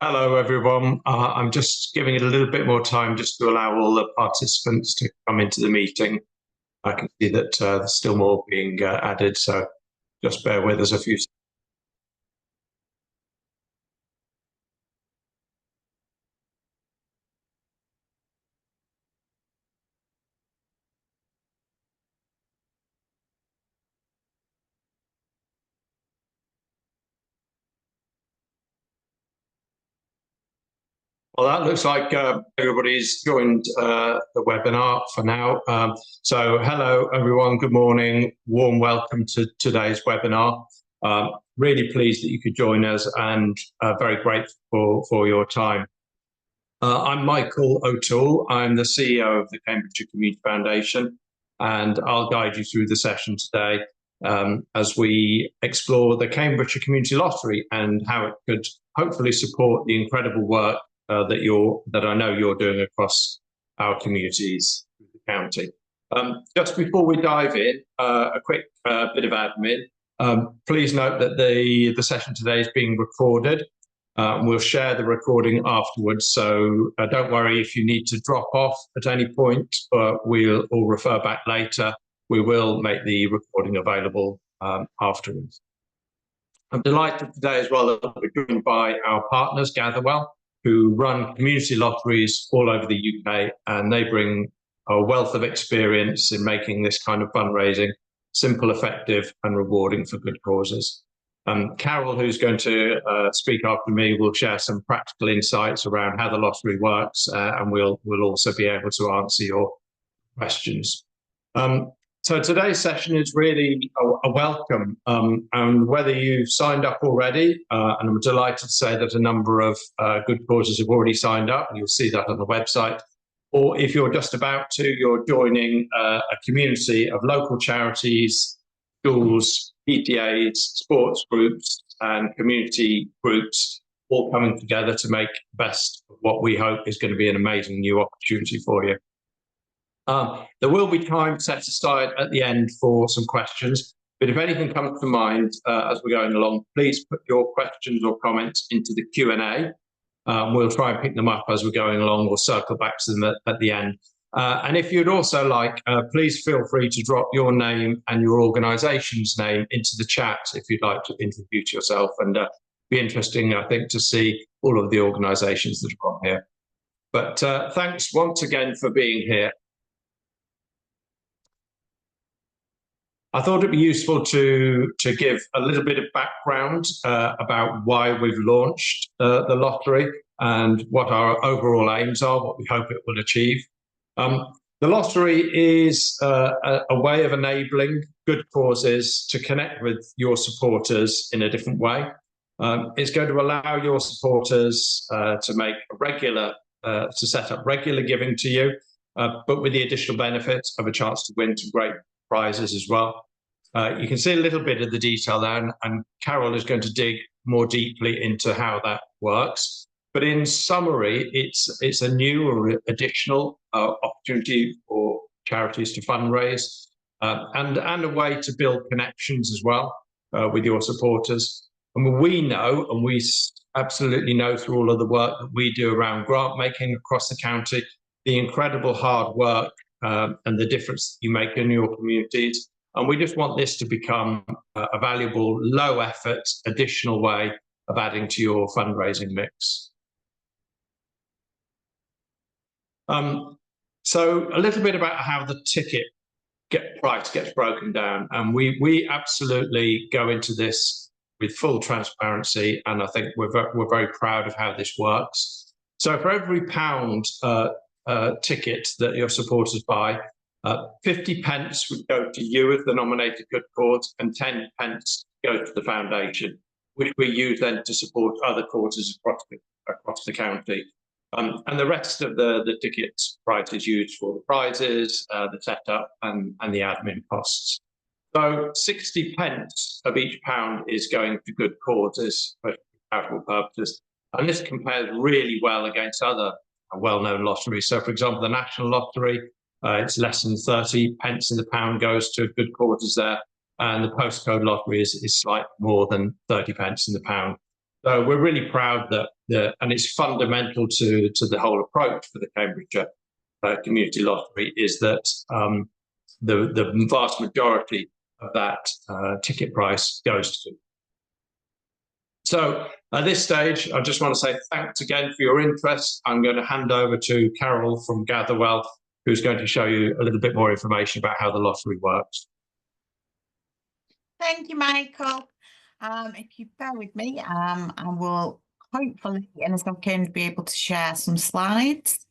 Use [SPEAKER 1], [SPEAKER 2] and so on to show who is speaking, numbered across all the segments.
[SPEAKER 1] Hello, everyone. I'm just giving it a little bit more time just to allow all the participants to come into the meeting. I can see that there's still more being added, so just bear with us a few seconds. Well, that looks like everybody's joined the webinar for now. So hello, everyone. Good morning. Warm welcome to today's webinar. Really pleased that you could join us and very grateful for your time. I'm Michael O'Toole. I'm the CEO of the Cambridgeshire Community Foundation, and I'll guide you through the session today as we explore the Cambridgeshire Community Lottery and how it could hopefully support the incredible work that I know you're doing across our communities through the county. Just before we dive in, a quick bit of admin. Please note that the session today is being recorded. We'll share the recording afterwards, so don't worry if you need to drop off at any point, we'll refer back later. We will make the recording available afterwards. I'm delighted today as well that we're joined by our partners, Gatherwell, who run community lotteries all over the UK, and they bring a wealth of experience in making this kind of fundraising simple, effective, and rewarding for good causes. Carol, who's going to speak after me, will share some practical insights around how the lottery works, and we'll also be able to answer your questions. So today's session is really a welcome, and whether you've signed up already, and I'm delighted to say that a number of good causes have already signed up, and you'll see that on the website, or if you're just about to, you're joining a community of local charities, schools, PTAs, sports groups, and community groups all coming together to make the best of what we hope is going to be an amazing new opportunity for you. There will be time set aside at the end for some questions, but if anything comes to mind as we're going along, please put your questions or comments into the Q&A. We'll try and pick them up as we're going along. We'll circle back to them at the end. And if you'd also like, please feel free to drop your name and your organisation's name into the chat if you'd like to introduce yourself. And be interesting, I think, to see all of the organisations that are on here. But thanks once again for being here. I thought it'd be useful to give a little bit of background about why we've launched the lottery and what our overall aims are, what we hope it will achieve. The lottery is a way of enabling good causes to connect with your supporters in a different way. It's going to allow your supporters to make to set up regular giving to you, but with the additional benefit of a chance to win some great prizes as well. You can see a little bit of the detail there, and Carol is going to dig more deeply into how that works. But in summary, it's a new or additional opportunity for charities to fundraise and a way to build connections as well with your supporters. And we know, and we absolutely know through all of the work that we do around grant making across the county, the incredible hard work and the difference you make in your communities. And we just want this to become a valuable, low effort, additional way of adding to your fundraising mix. So a little bit about how the ticket price gets broken down. And we absolutely go into this with full transparency. And I think we're very proud of how this works. So for every £1 ticket that your supporters buy, 50 pence would go to you as the nominated good cause, and 10 pence go to the foundation, which we use then to support other causes across the county. And the rest of the ticket price is used for the prizes, the setup, and the admin costs. So 60 pence of each pound is going to good causes for charitable purposes. And this compares really well against other well-known lotteries. So, for example, the National Lottery, it's less than 30 pence in the pound goes to good causes there. And the postcode lottery is slightly more than 30 pence in the pound. So we're really proud that, and it's fundamental to the whole approach for the Cambridgeshire Community Lottery, is that the vast majority of that ticket price goes to. So at this stage, I just want to say thanks again for your interest. I'm going to hand over to Carol from Gatherwell, who's going to show you a little bit more information about how the lottery works.
[SPEAKER 2] Thank you, Michael. If you bear with me, I will hopefully in a second be able to share some slides.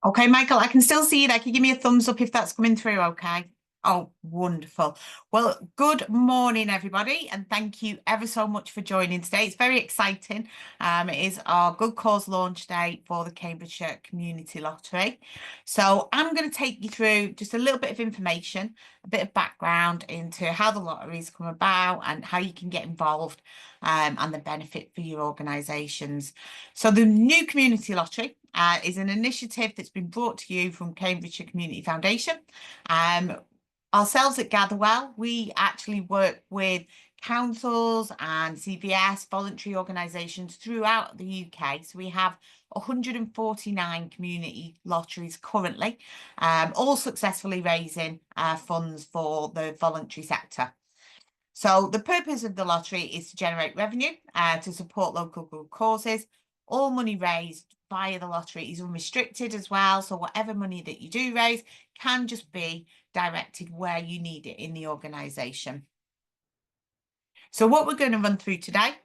[SPEAKER 2] Okay, Michael, I can still see you there. Can you give me a thumbs up if that's coming through, okay? Oh, wonderful. Well, good morning, everybody, and thank you ever so much for joining today. It's very exciting. It is our Good Cause launch day for the Cambridgeshire Community Lottery. So I'm going to take you through just a little bit of information, a bit of background into how the lotteries come about and how you can get involved and the benefit for your organisations. So the new Community Lottery is an initiative that's been brought to you from Cambridgeshire Community Foundation. Ourselves at Gatherwell, we actually work with councils and CVS, voluntary organisations throughout the UK. So we have 149 community lotteries currently, all successfully raising funds for the voluntary sector. So the purpose of the lottery is to generate revenue to support local good causes. All money raised via the lottery is unrestricted as well. So whatever money that you do raise can just be directed where you need it in the organisation. So what we're going to run through today,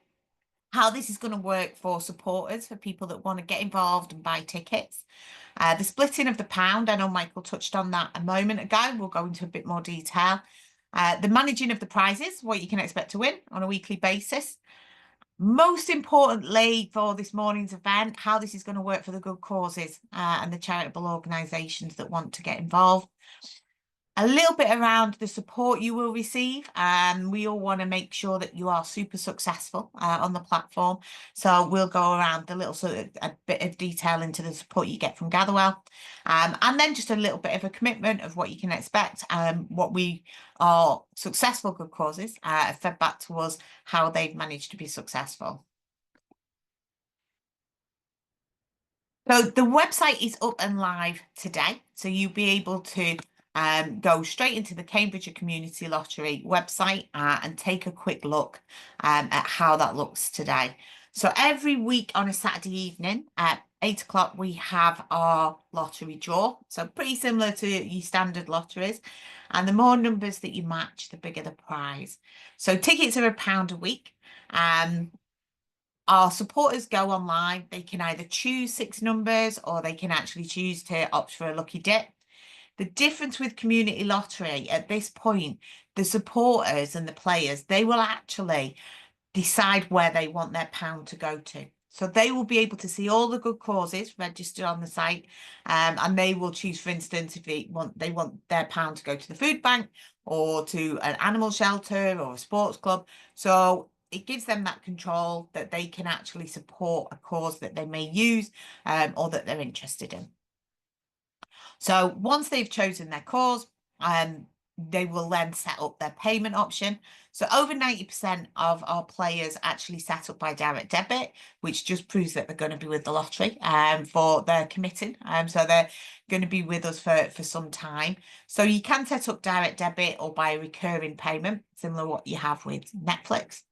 [SPEAKER 2] how this is going to work for supporters, for people that want to get involved and buy tickets. The splitting of the pound, I know Michael touched on that a moment ago. We'll go into a bit more detail. The managing of the prizes, what you can expect to win on a weekly basis. Most importantly for this morning's event, how this is going to work for the good causes and the charitable organisations that want to get involved. A little bit around the support you will receive. We all want to make sure that you are super successful on the platform. So we'll go around a bit of detail into the support you get from Gatherwell. And then just a little bit of a commitment of what you can expect. What we are successful good causes have fed back to us how they've managed to be successful. So the website is up and live today. So you'll be able to go straight into the Cambridgeshire Community Lottery website and take a quick look at how that looks today. So every week on a Saturday evening at 8 o'clock, we have our lottery draw. So pretty similar to your standard lotteries. And the more numbers that you match, the bigger the prize. So tickets are £1 a week. Our supporters go online. They can either choose 6 numbers or they can actually choose to opt for a lucky dip. The difference with community lottery at this point, the supporters and the players, they will actually decide where they want their pound to go to. So they will be able to see all the good causes registered on the site, and they will choose, for instance, if they want their pound to go to the food bank or to an animal shelter or a sports club. So it gives them that control that they can actually support a cause that they may use or that they're interested in. So once they've chosen their cause, they will then set up their payment option. So over 90% of our players actually set up by direct debit, which just proves that they're going to be with the lottery for their committing. So they're going to be with us for some time. So you can set up direct debit or by a recurring payment, similar to what you have with Netflix.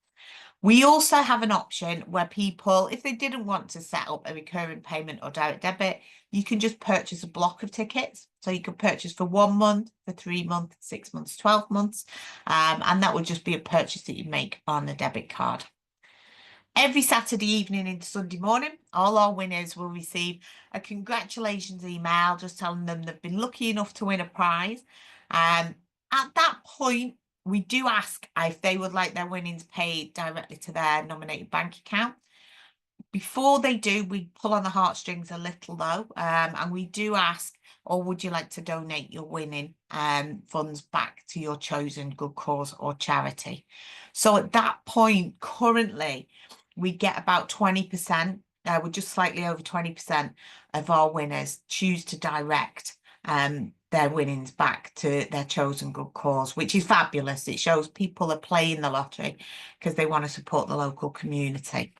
[SPEAKER 2] We also have an option where people, if they didn't want to set up a recurring payment or direct debit, you can just purchase a block of tickets. So you could purchase for 1 month, for 3 months, 6 months, 12 months. And that would just be a purchase that you make on a debit card. Every Saturday evening into Sunday morning, all our winners will receive a congratulations email just telling them they've been lucky enough to win a prize. At that point, we do ask if they would like their winnings paid directly to their nominated bank account. Before they do, we pull on the heartstrings a little though, and we do ask, or would you like to donate your winning funds back to your chosen good cause or charity? So at that point, currently, we get about 20%, we're just slightly over 20% of our winners choose to direct their winnings back to their chosen good cause, which is fabulous. It shows people are playing the lottery because they want to support the local community.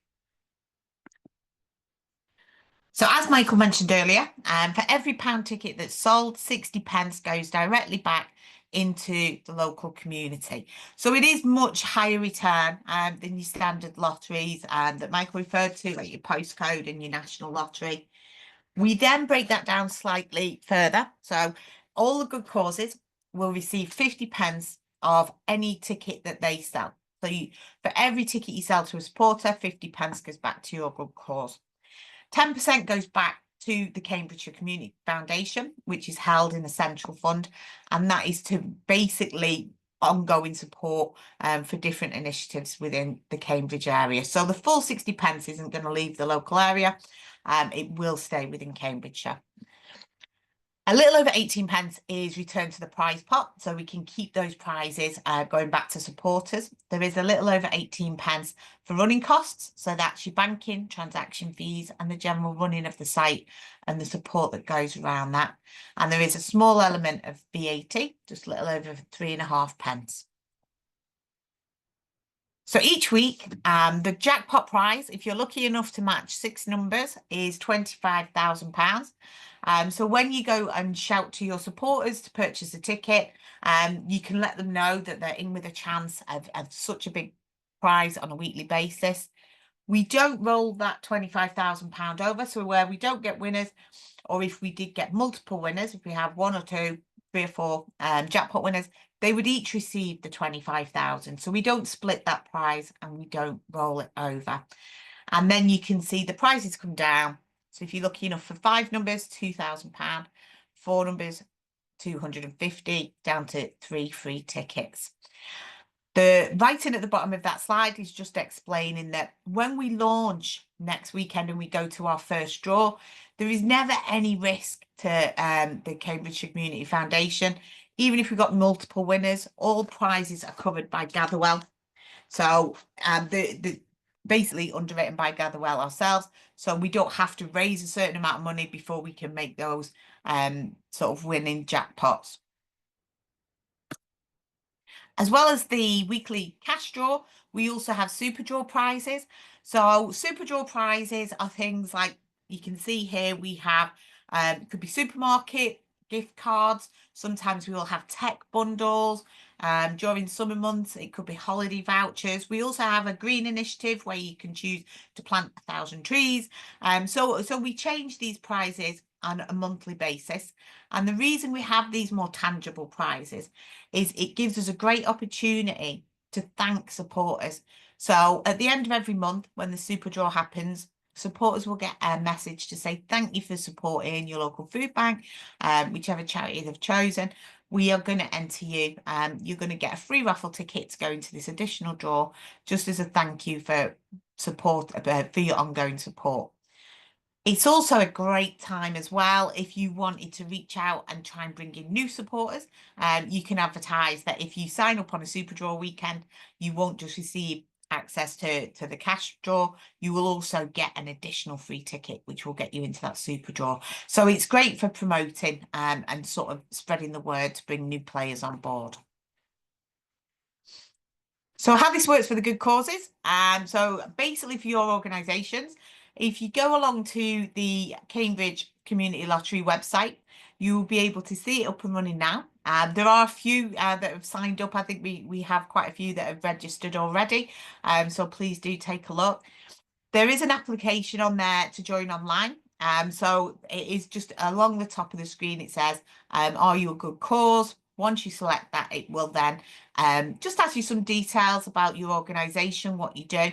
[SPEAKER 2] So as Michael mentioned earlier, for every pound ticket that's sold, 60 pence goes directly back into the local community. So it is much higher return than your standard lotteries that Michael referred to, like your postcode and your national lottery. We then break that down slightly further. So all the good causes will receive 50 pence of any ticket that they sell. So for every ticket you sell to a supporter, 50 pence goes back to your good cause. 10% goes back to the Cambridgeshire Community Foundation, which is held in a central fund, and that is to basically ongoing support for different initiatives within the Cambridge area. So the full 60 pence isn't going to leave the local area. It will stay within Cambridgeshire. A little over 18 pence is returned to the prize pot, so we can keep those prizes going back to supporters. There is a little over 18 pence for running costs, so that's your banking, transaction fees, and the general running of the site and the support that goes around that. And there is a small element of VAT, just a little over 3.5 pence. So each week, the jackpot prize, if you're lucky enough to match 6 numbers, is £25,000. So when you go and shout to your supporters to purchase a ticket, you can let them know that they're in with a chance of such a big prize on a weekly basis. We don't roll that £25,000 over, so where we don't get winners, or if we did get multiple winners, if we have 1 or 2, 3 or 4 jackpot winners, they would each receive the 25,000. So we don't split that prize and we don't roll it over. And then you can see the prizes come down. So if you're lucky enough for 5 numbers, £2,000, 4 numbers, 250, down to 3 free tickets. The writing at the bottom of that slide is just explaining that when we launch next weekend and we go to our first draw, there is never any risk to the Cambridgeshire Community Foundation. Even if we've got multiple winners, all prizes are covered by Gatherwell. So basically underwritten by Gatherwell ourselves. So we don't have to raise a certain amount of money before we can make those sort of winning jackpots. As well as the weekly cash draw, we also have super draw prizes. So super draw prizes are things like you can see here we have, it could be supermarket, gift cards. Sometimes we will have tech bundles. During summer months, it could be holiday vouchers. We also have a green initiative where you can choose to plant 1,000 trees. So we change these prizes on a monthly basis. And the reason we have these more tangible prizes is it gives us a great opportunity to thank supporters. So at the end of every month, when the super draw happens, supporters will get a message to say thank you for supporting your local food bank, whichever charity they've chosen. We are going to enter you. You're going to get a free raffle ticket to go into this additional draw, just as a thank you for support, for your ongoing support. It's also a great time as well if you wanted to reach out and try and bring in new supporters. You can advertise that if you sign up on a super draw weekend, you won't just receive access to the cash draw, you will also get an additional free ticket, which will get you into that super draw. So it's great for promoting and sort of spreading the word to bring new players on board. So how this works for the good causes. So basically for your organisations, if you go along to the Cambridge Community Lottery website, you'll be able to see it up and running now. There are a few that have signed up. I think we have quite a few that have registered already. So please do take a look. There is an application on there to join online. So it is just along the top of the screen. It says, are you a good cause? Once you select that, it will then just ask you some details about your organisation, what you do.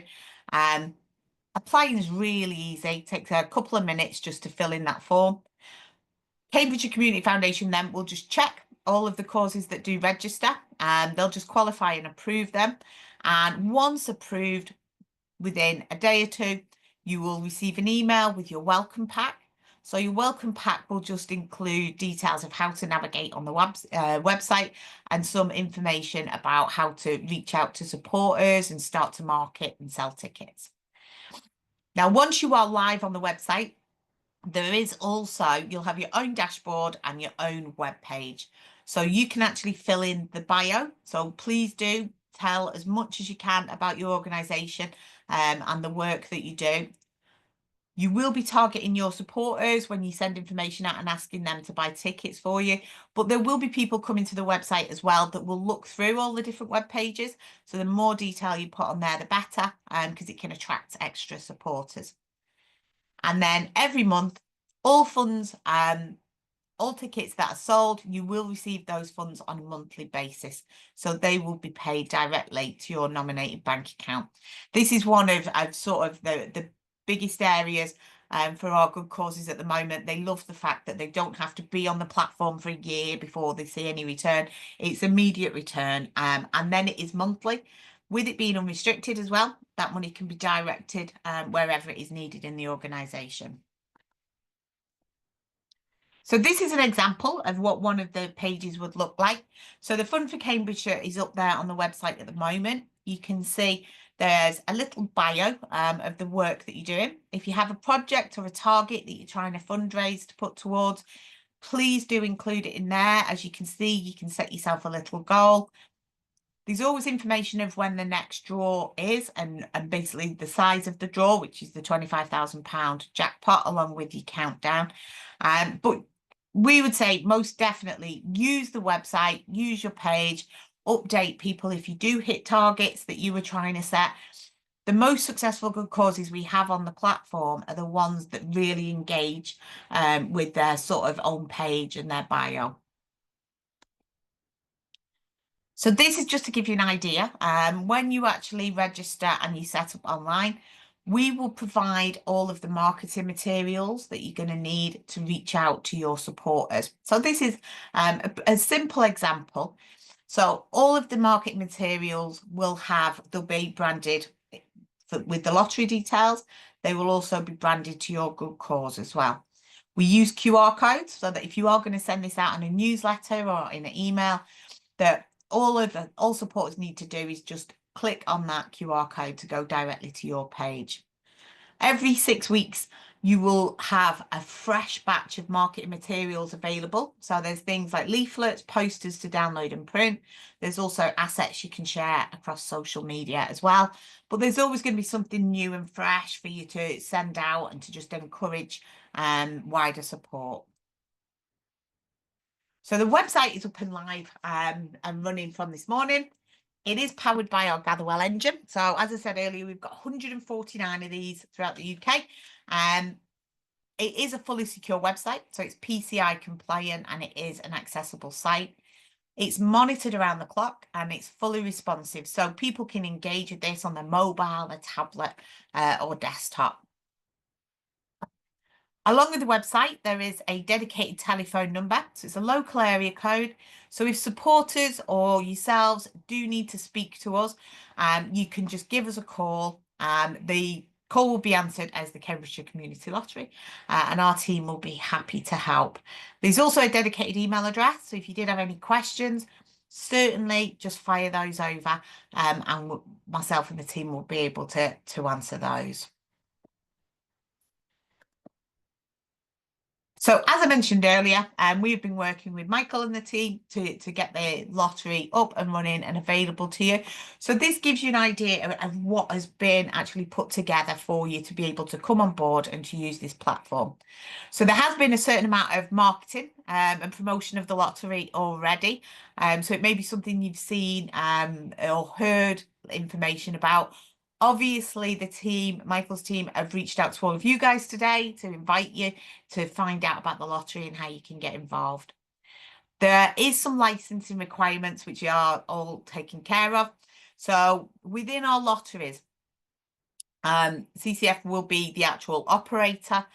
[SPEAKER 2] Applying is really easy. It takes a couple of minutes just to fill in that form. Cambridgeshire Community Foundation then will just check all of the causes that do register, and they'll just qualify and approve them. And once approved, within a day or two, you will receive an email with your welcome pack. So your welcome pack will just include details of how to navigate on the website and some information about how to reach out to supporters and start to market and sell tickets. Now, once you are live on the website, there is also, you'll have your own dashboard and your own web page. So you can actually fill in the bio. So please do tell as much as you can about your organisation and the work that you do. You will be targeting your supporters when you send information out and asking them to buy tickets for you. But there will be people coming to the website as well that will look through all the different web pages. So the more detail you put on there, the better, because it can attract extra supporters. And then every month, all funds, all tickets that are sold, you will receive those funds on a monthly basis. So they will be paid directly to your nominated bank account. This is one of sort of the biggest areas for our good causes at the moment. They love the fact that they don't have to be on the platform for a year before they see any return. It's immediate return, and then it is monthly. With it being unrestricted as well, that money can be directed wherever it is needed in the organisation. So this is an example of what one of the pages would look like. So the Fund for Cambridgeshire is up there on the website at the moment. You can see there's a little bio of the work that you're doing. If you have a project or a target that you're trying to fundraise to put towards, please do include it in there. As you can see, you can set yourself a little goal. There's always information of when the next draw is and basically the size of the draw, which is the £25,000 jackpot, along with your countdown. But we would say most definitely use the website, use your page, update people if you do hit targets that you were trying to set. The most successful good causes we have on the platform are the ones that really engage with their sort of own page and their bio. So this is just to give you an idea. When you actually register and you set up online, we will provide all of the marketing materials that you're going to need to reach out to your supporters. So this is a simple example. So all of the marketing materials they'll be branded with the lottery details. They will also be branded to your good cause as well. We use QR codes so that if you are going to send this out in a newsletter or in an email, that all supporters need to do is just click on that QR code to go directly to your page. Every 6 weeks, you will have a fresh batch of marketing materials available. So there's things like leaflets, posters to download and print. There's also assets you can share across social media as well. But there's always going to be something new and fresh for you to send out and to just encourage wider support. So the website is up and live and running from this morning. It is powered by our Gatherwell engine. So as I said earlier, we've got 149 of these throughout the UK. It is a fully secure website, so it's PCI compliant and it is an accessible site. It's monitored around the clock and it's fully responsive. So people can engage with this on their mobile, their tablet or desktop. Along with the website, there is a dedicated telephone number. So it's a local area code. So if supporters or yourselves do need to speak to us, you can just give us a call. The call will be answered as the Cambridgeshire Community Lottery, and our team will be happy to help. There's also a dedicated email address. So if you did have any questions, certainly just fire those over, and myself and the team will be able to answer those. So as I mentioned earlier, we've been working with Michael and the team to get the lottery up and running and available to you. So this gives you an idea of what has been actually put together for you to be able to come on board and to use this platform. So there has been a certain amount of marketing and promotion of the lottery already. So it may be something you've seen or heard information about. Obviously, the team, Michael's team, have reached out to all of you guys today to invite you to find out about the lottery and how you can get involved. There is some licensing requirements which are all taken care of. So within our lotteries, CCF will be the actual operator.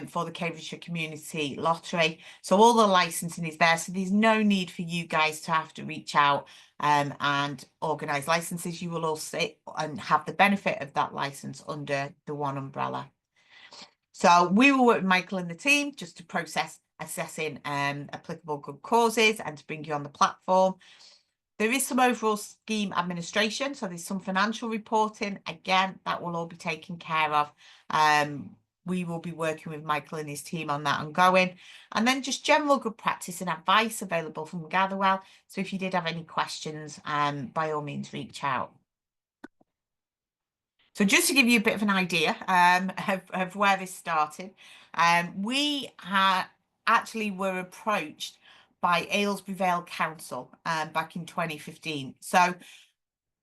[SPEAKER 2] for the Cambridgeshire Community Lottery. So all the licensing is there. So there's no need for you guys to have to reach out and organise licenses. You will all sit and have the benefit of that licence under the one umbrella. So we will work with Michael and the team just to process assessing applicable good causes and to bring you on the platform. There is some overall scheme administration, so there's some financial reporting. Again, that will all be taken care of. We will be working with Michael and his team on that ongoing. And then just general good practice and advice available from Gatherwell. So if you did have any questions, by all means, reach out. So just to give you a bit of an idea of where this started, we actually were approached by Aylesbury Vale Council back in 2015. So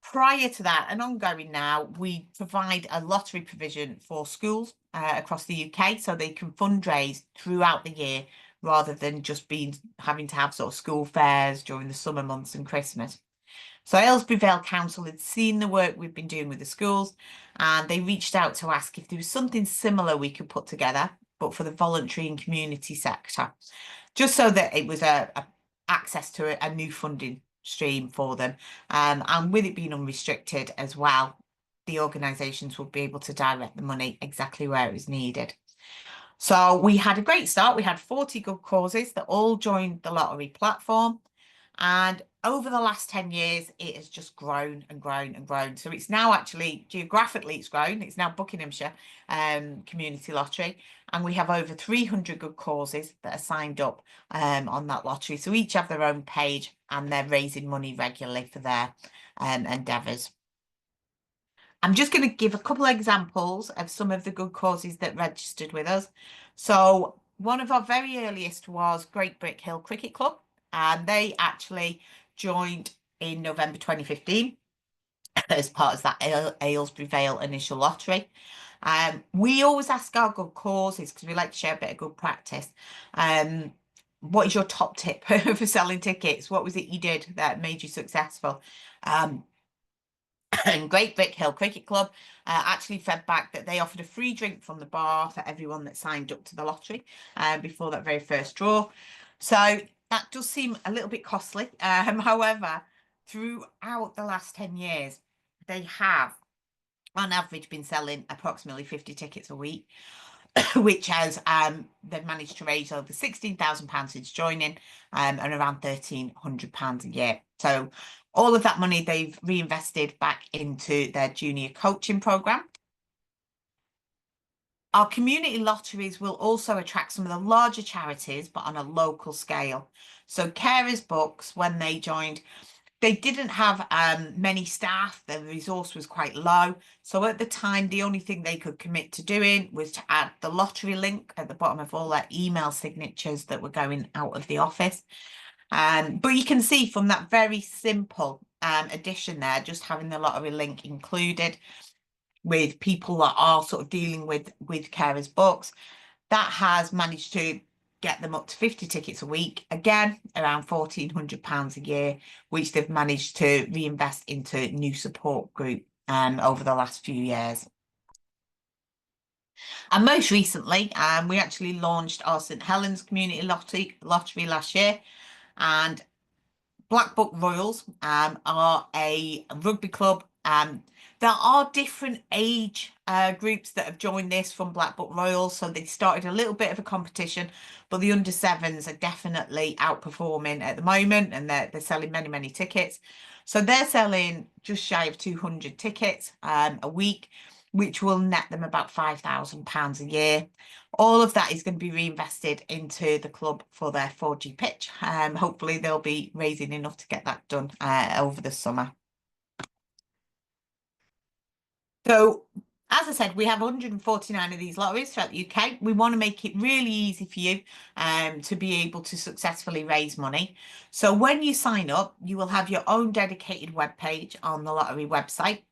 [SPEAKER 2] prior to that and ongoing now, we provide a lottery provision for schools across the UK so they can fundraise throughout the year rather than just having to have sort of school fairs during the summer months and Christmas. So Aylesbury Vale Council had seen the work we've been doing with the schools and they reached out to ask if there was something similar we could put together, but for the voluntary and community sector, just so that it was a access to a new funding stream for them. And with it being unrestricted as well, the organisations would be able to direct the money exactly where it was needed. So we had a great start. We had 40 good causes that all joined the lottery platform. And over the last 10 years, it has just grown and grown and grown. So it's now actually, geographically, it's grown. It's now Buckinghamshire Community Lottery. And we have over 300 good causes that are signed up on that lottery. So each have their own page and they're raising money regularly for their endeavours. I'm just going to give a couple of examples of some of the good causes that registered with us. So one of our very earliest was Great Brick Hill Cricket Club. And they actually joined in November 2015 as part of that Aylesbury Vale initial lottery. We always ask our good causes because we like to share a bit of good practice. What is your top tip for selling tickets? What was it you did that made you successful? And Great Brick Hill Cricket Club actually fed back that they offered a free drink from the bar for everyone that signed up to the lottery before that very first draw. So that does seem a little bit costly. However, throughout the last 10 years, they have, on average, been selling approximately 50 tickets a week, which has they've managed to raise over £16,000 since joining and around £1,300 a year. So all of that money they've reinvested back into their junior coaching programme. Our community lotteries will also attract some of the larger charities, but on a local scale. So Carers Books, when they joined, they didn't have many staff. The resource was quite low. So at the time, the only thing they could commit to doing was to add the lottery link at the bottom of all their email signatures that were going out of the office. But you can see from that very simple addition there, just having the lottery link included, with people that are sort of dealing with Carers Books, that has managed to get them up to 50 tickets a week, again around £1,400 a year, which they've managed to reinvest into new support group over the last few years. And most recently, we actually launched our St Helens Community Lottery last year, and Black Book Royals are a rugby club. There are different age groups that have joined this from Black Book Royals, so they started a little bit of a competition, but the under sevens are definitely outperforming at the moment, and they're selling many tickets. So they're selling just shy of 200 tickets a week, which will net them about £5,000 a year. All of that is going to be reinvested into the club for their 4G pitch. Hopefully they'll be raising enough to get that done over the summer. So, as I said, we have 149 of these lotteries throughout the UK. We want to make it really easy for you to be able to successfully raise money. So when you sign up, you will have your own dedicated webpage on the lottery website.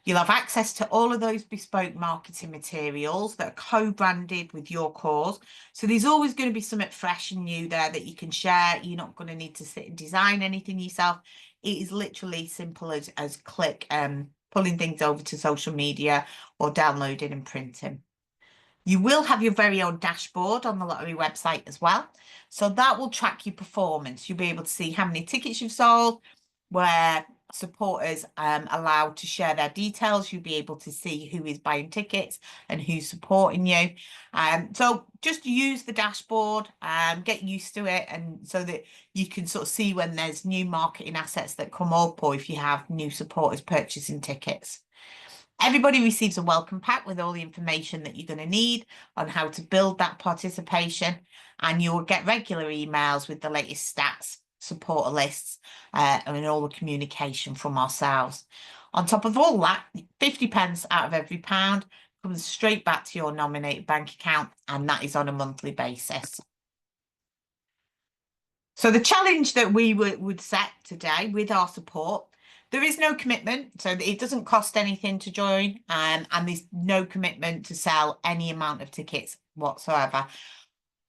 [SPEAKER 2] You'll have access to all of those bespoke marketing materials that are co-branded with your cause. So there's always going to be something fresh and new there that you can share. You're not going to need to sit and design anything yourself. It is literally simple as pulling things over to social media or downloading and printing. You will have your very own dashboard on the lottery website as well. So that will track your performance. You'll be able to see how many tickets you've sold, where supporters allowed to share their details. You'll be able to see who is buying tickets and who's supporting you. So just use the dashboard, get used to it, and so that you can sort of see when there's new marketing assets that come up, or if you have new supporters purchasing tickets. Everybody receives a welcome pack with all the information that you're going to need on how to build that participation, and you'll get regular emails with the latest stats, supporter lists, and all the communication from ourselves. On top of all that, 50 pence out of every pound comes straight back to your nominated bank account, and that is on a monthly basis. So the challenge that we would set today with our support, there is no commitment, so it doesn't cost anything to join, and there's no commitment to sell any amount of tickets whatsoever.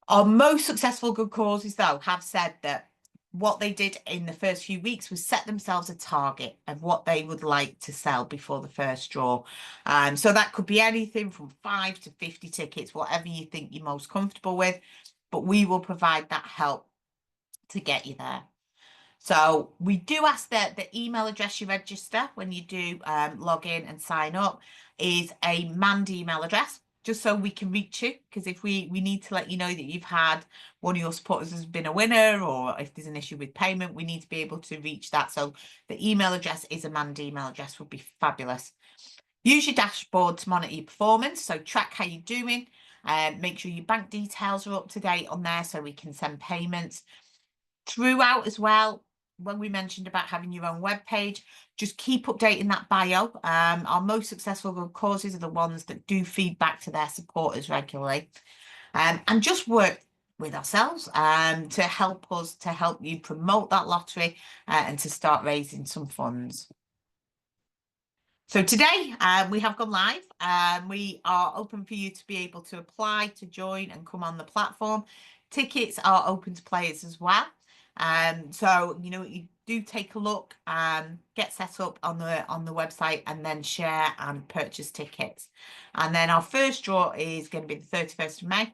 [SPEAKER 2] Our most successful good causes, though, have said that what they did in the first few weeks was set themselves a target of what they would like to sell before the first draw. So that could be anything from 5 to 50 tickets, whatever you think you're most comfortable with, but we will provide that help to get you there. So we do ask that the email address you register when you do log in and sign up is a manned email address, just so we can reach you, because if we need to let you know that you've had one of your supporters has been a winner, or if there's an issue with payment, we need to be able to reach that. So the email address is a manned email address, would be fabulous. Use your dashboard to monitor your performance, so track how you're doing, make sure your bank details are up to date on there so we can send payments. Throughout as well, when we mentioned about having your own web page, just keep updating that bio. Our most successful good causes are the ones that do feedback to their supporters regularly, and just work with ourselves to help you promote that lottery and to start raising some funds. So today we have gone live. We are open for you to be able to apply to join and come on the platform. Tickets are open to players as well. So, you know, you do take a look, get set up on the website, and then share and purchase tickets. And then our first draw is going to be the 31st of May.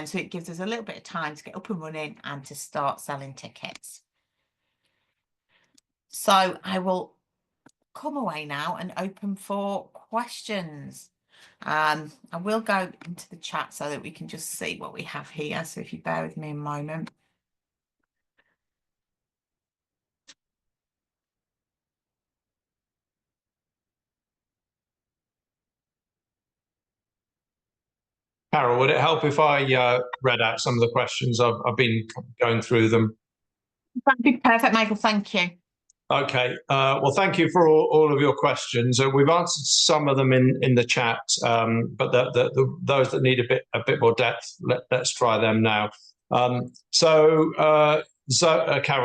[SPEAKER 2] So it gives us a little bit of time to get up and running and to start selling tickets. So I will come away now and open for questions. I will go into the chat so that we can just see what we have here. So if you bear with me a moment.
[SPEAKER 1] Carol, would it help if I read out some of the questions? I've been going through them.
[SPEAKER 2] That'd be perfect, Michael. Thank you.
[SPEAKER 1] Okay. Well, thank you for all of your questions. We've answered some of them in the chat, but those that need a bit more depth, let's try them now. Carol,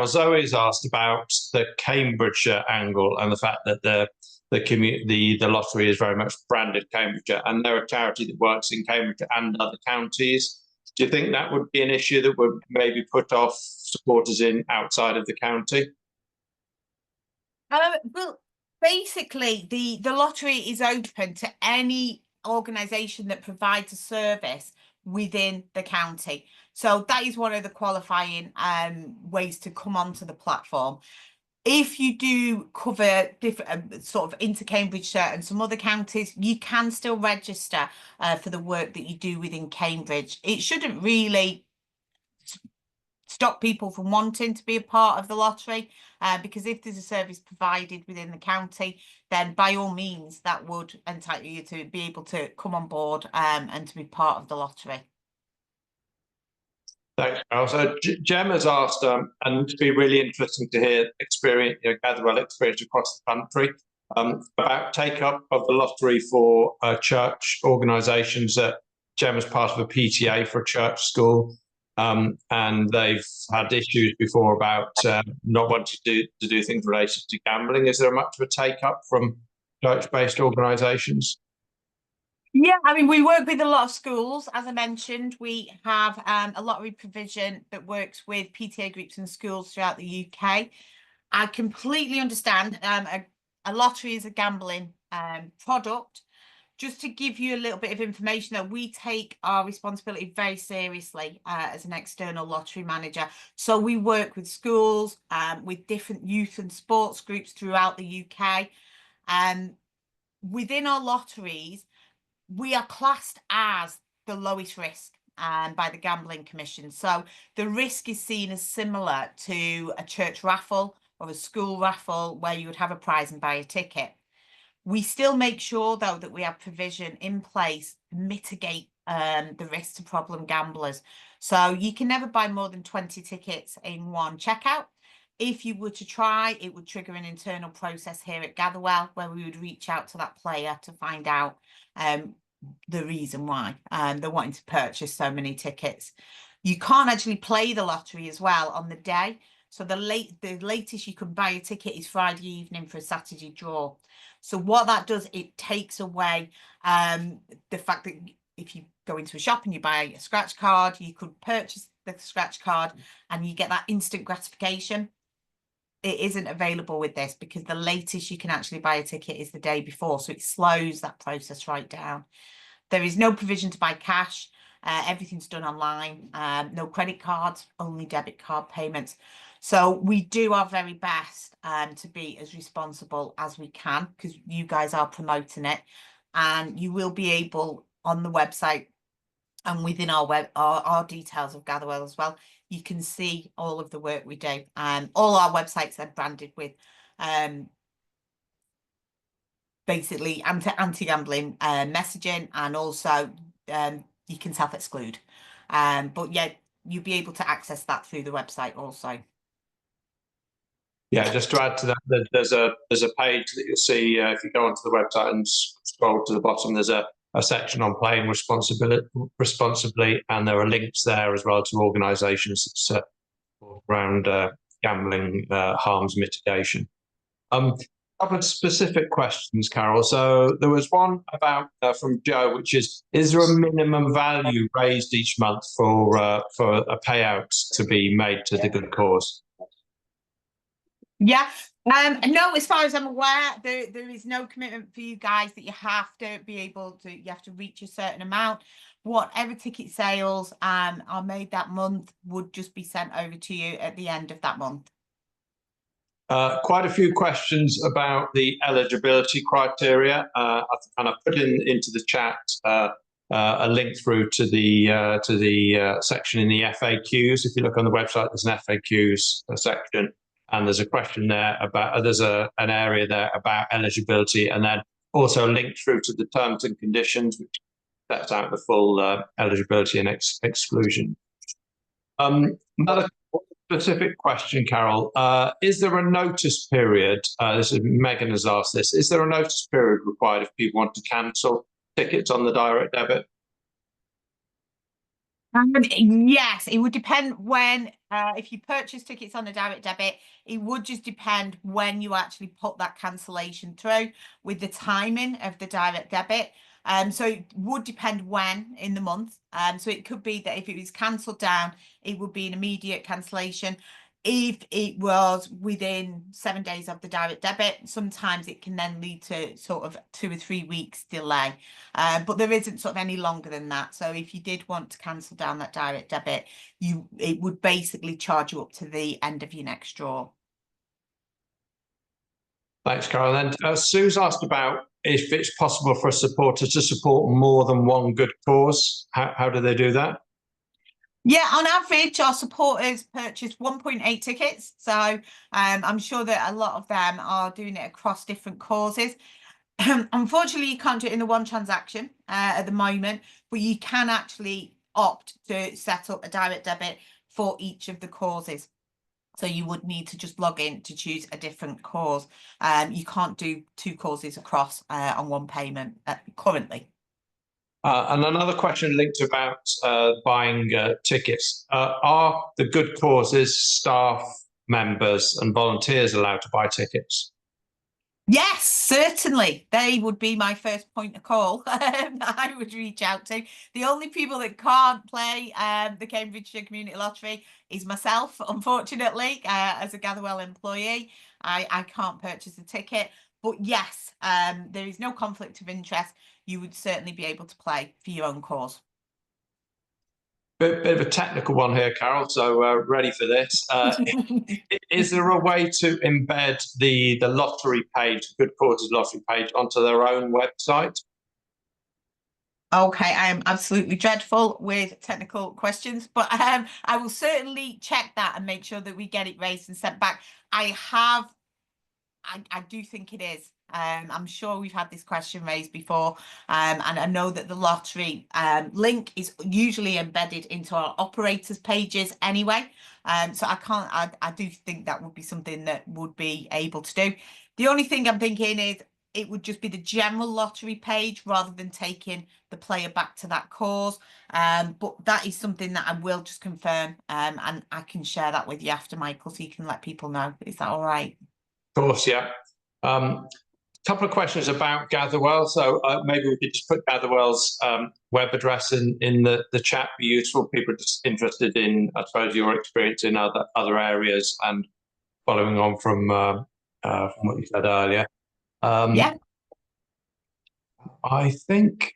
[SPEAKER 1] Zoe's asked about the Cambridgeshire angle and the fact that the lottery is very much branded Cambridgeshire, and they're a charity that works in Cambridgeshire and other counties. Do you think that would be an issue that would maybe put off supporters in outside of the county?
[SPEAKER 2] Well, basically, the lottery is open to any organisation that provides a service within the county. So that is one of the qualifying ways to come onto the platform. If you do cover different sort of into Cambridgeshire and some other counties, you can still register for the work that you do within Cambridge. It shouldn't really stop people from wanting to be a part of the lottery, because if there's a service provided within the county, then by all means that would entitle you to be able to come on board and to be part of the lottery.
[SPEAKER 1] Thanks, Carol. So Jem has asked, and it'd be really interesting to hear gather experience across the country about take up of the lottery for church organisations. Jem is part of a PTA for a church school, and they've had issues before about not wanting to do things related to gambling. Is there much of a take up from church-based organisations?
[SPEAKER 2] Yeah, I mean, we work with a lot of schools. As I mentioned, we have a lottery provision that works with PTA groups and schools throughout the UK. I completely understand a lottery is a gambling product, Just to give you a little bit of information, that we take our responsibility very seriously as an external lottery manager. So we work with schools, with different youth and sports groups throughout the UK. Within our lotteries, we are classed as the lowest risk by the Gambling Commission. So the risk is seen as similar to a church raffle or a school raffle, where you would have a prize and buy a ticket. We still make sure, though, that we have provision in place to mitigate the risk to problem gamblers. So you can never buy more than 20 tickets in one checkout. If you were to try, it would trigger an internal process here at Gatherwell, where we would reach out to that player to find out the reason why they're wanting to purchase so many tickets. You can't actually play the lottery as well on the day. So the latest you can buy a ticket is Friday evening for a Saturday draw. So what that does, it takes away the fact that if you go into a shop and you buy a scratch card, you could purchase the scratch card and you get that instant gratification. It isn't available with this, because the latest you can actually buy a ticket is the day before. So it slows that process right down. There is no provision to buy cash. Everything's done online. No credit cards, only debit card payments. So we do our very best to be as responsible as we can, because you guys are promoting it. And you will be able, on the website and within our details of Gatherwell as well, you can see all of the work we do. All our websites are branded with basically anti-gambling messaging, and also you can self-exclude. But yeah, you'll be able to access that through the website also.
[SPEAKER 1] Yeah, just to add to that, there's a page that you'll see if you go onto the website and scroll to the bottom. There's a section on playing responsibly, and there are links there as well to organisations around gambling harms mitigation. A couple of specific questions, Carol. So there was one about from Joe, which is there a minimum value raised each month for a payout to be made to the good cause?
[SPEAKER 2] Yeah. No, as far as I'm aware, there is no commitment for you guys that you have to be able to, you have to reach a certain amount. Whatever ticket sales are made that month would just be sent over to you at the end of that month.
[SPEAKER 1] Quite a few questions about the eligibility criteria, and I've put into the chat a link through to the section in the FAQs. If you look on the website, there's an FAQs section, and there's a question there about there's an area there about eligibility, and then also a link through to the terms and conditions, which sets out the full eligibility and exclusion. Another specific question, Carol. Is there a notice period? This is Megan has asked this. Is there a notice period required if people want to cancel tickets on the direct debit?
[SPEAKER 2] Yes, it would depend when, if you purchase tickets on the direct debit, it would just depend when you actually put that cancellation through with the timing of the direct debit. So it would depend when in the month. So it could be that if it was cancelled down, it would be an immediate cancellation. If it was within 7 days of the direct debit, sometimes it can then lead to sort of 2 or 3 weeks delay. But there isn't sort of any longer than that. So if you did want to cancel down that direct debit, it would basically charge you up to the end of your next draw.
[SPEAKER 1] Thanks, Carol. And Sue's asked about if it's possible for a supporter to support more than one good cause. How do they do that?
[SPEAKER 2] Yeah, on average, our supporters purchase 1.8 tickets. So I'm sure that a lot of them are doing it across different causes. Unfortunately, you can't do it in the one transaction at the moment, but you can actually opt to set up a direct debit for each of the causes. So you would need to just log in to choose a different cause. You can't do 2 causes across on one payment currently.
[SPEAKER 1] And another question linked about buying tickets. Are the good causes staff members and volunteers allowed to buy tickets?
[SPEAKER 2] Yes, certainly. They would be my first point of call that I would reach out to. The only people that can't play the Cambridgeshire Community Lottery is myself, unfortunately, as a Gatherwell employee. I can't purchase a ticket. But yes, there is no conflict of interest. you would certainly be able to play for your own cause.
[SPEAKER 1] Bit of a technical one here, Carol, so ready for this. Is there a way to embed the lottery page, Good Causes lottery page, onto their own website?
[SPEAKER 2] Okay, I am absolutely dreadful with technical questions, but I will certainly check that and make sure that we get it raised and sent back. I do think it is. I'm sure we've had this question raised before, and I know that the lottery link is usually embedded into our operators pages anyway. So I do think that would be something that would be able to do. The only thing I'm thinking is it would just be the general lottery page rather than taking the player back to that cause. But that is something that I will just confirm, and I can share that with you after, Michael, so you can let people know. Is that all right?
[SPEAKER 1] Of course, yeah. Couple of questions about Gatherwell. So maybe we could just put Gatherwell's web address in the chat. Be useful. People are just interested in, I suppose, your experience in other areas and following on from what you said earlier.
[SPEAKER 2] Yeah.
[SPEAKER 1] I think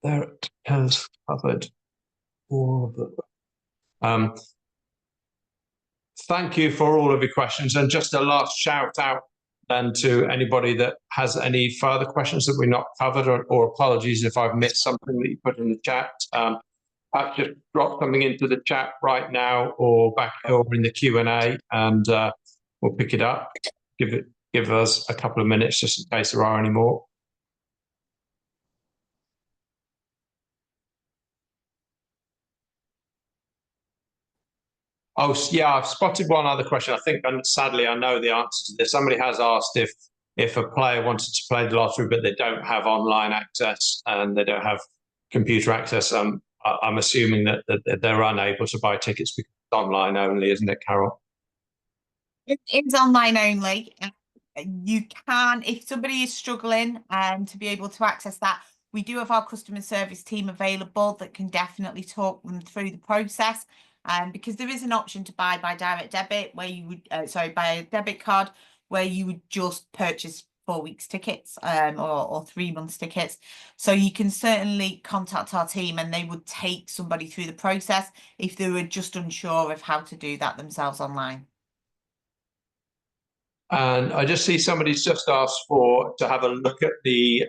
[SPEAKER 1] that has covered all of them. Thank you for all of your questions. And just a last shout out then to anybody that has any further questions that we've not covered, or apologies if I've missed something that you put in the chat. Perhaps just drop something into the chat right now or back over in the Q&A, and we'll pick it up. Give us a couple of minutes just in case there are any more. Oh, yeah, I've spotted one other question. I think, and sadly, I know the answer to this. Somebody has asked if a player wanted to play the lottery, but they don't have online access and they don't have computer access. I'm assuming that they're unable to buy tickets because it's online only, isn't it, Carol?
[SPEAKER 2] It is online only. You can, if somebody is struggling to be able to access that, we do have our customer service team available that can definitely talk them through the process. Because there is an option to buy by direct debit where you would, by a debit card, where you would just purchase 4 weeks tickets or 3 months tickets. So you can certainly contact our team and they would take somebody through the process if they were just unsure of how to do that themselves online.
[SPEAKER 1] And I just see somebody's just asked to have a look at the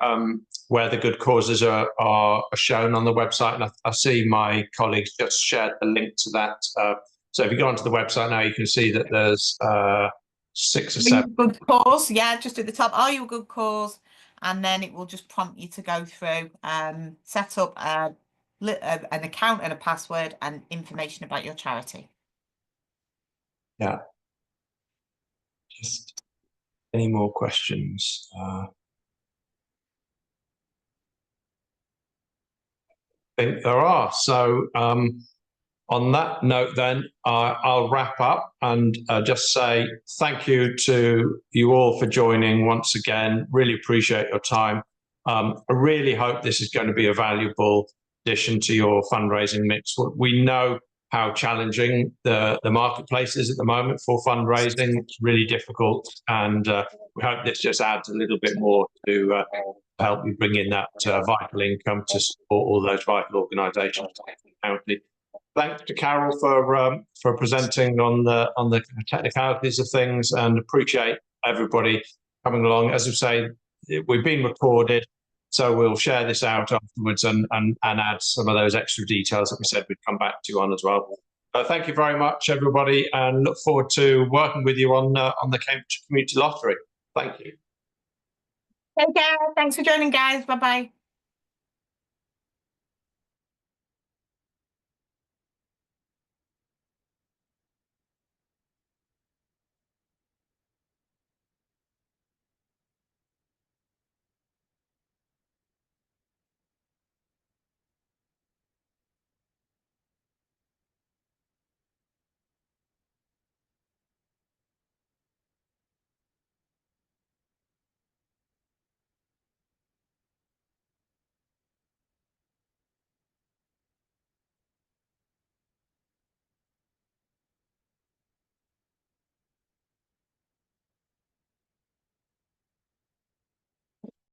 [SPEAKER 1] where the good causes are shown on the website, and I see my colleagues just shared the link to that. So if you go onto the website now, you can see that there's 6 or 7
[SPEAKER 2] good cause. Yeah, just at the top, are you a good cause? And then it will just prompt you to go through, set up an account and a password and information about your charity.
[SPEAKER 1] Yeah. Just any more questions? I think there are. So on that note, then I'll wrap up and just say thank you to you all for joining once again. Really appreciate your time. I really hope this is going to be a valuable addition to your fundraising mix. We know how challenging the marketplace is at the moment for fundraising. It's really difficult, and we hope this just adds a little bit more to help you bring in that vital income to support all those vital organisations. Thanks to Carol for presenting on the technicalities of things, and appreciate everybody coming along. As I say, we've been recorded, so we'll share this out afterwards and add some of those extra details that we said we'd come back to you on as well. Thank you very much, everybody, and look forward to working with you on the Cambridge Community Lottery. Thank you.
[SPEAKER 2] Take care. Thanks for joining, guys. Bye-bye.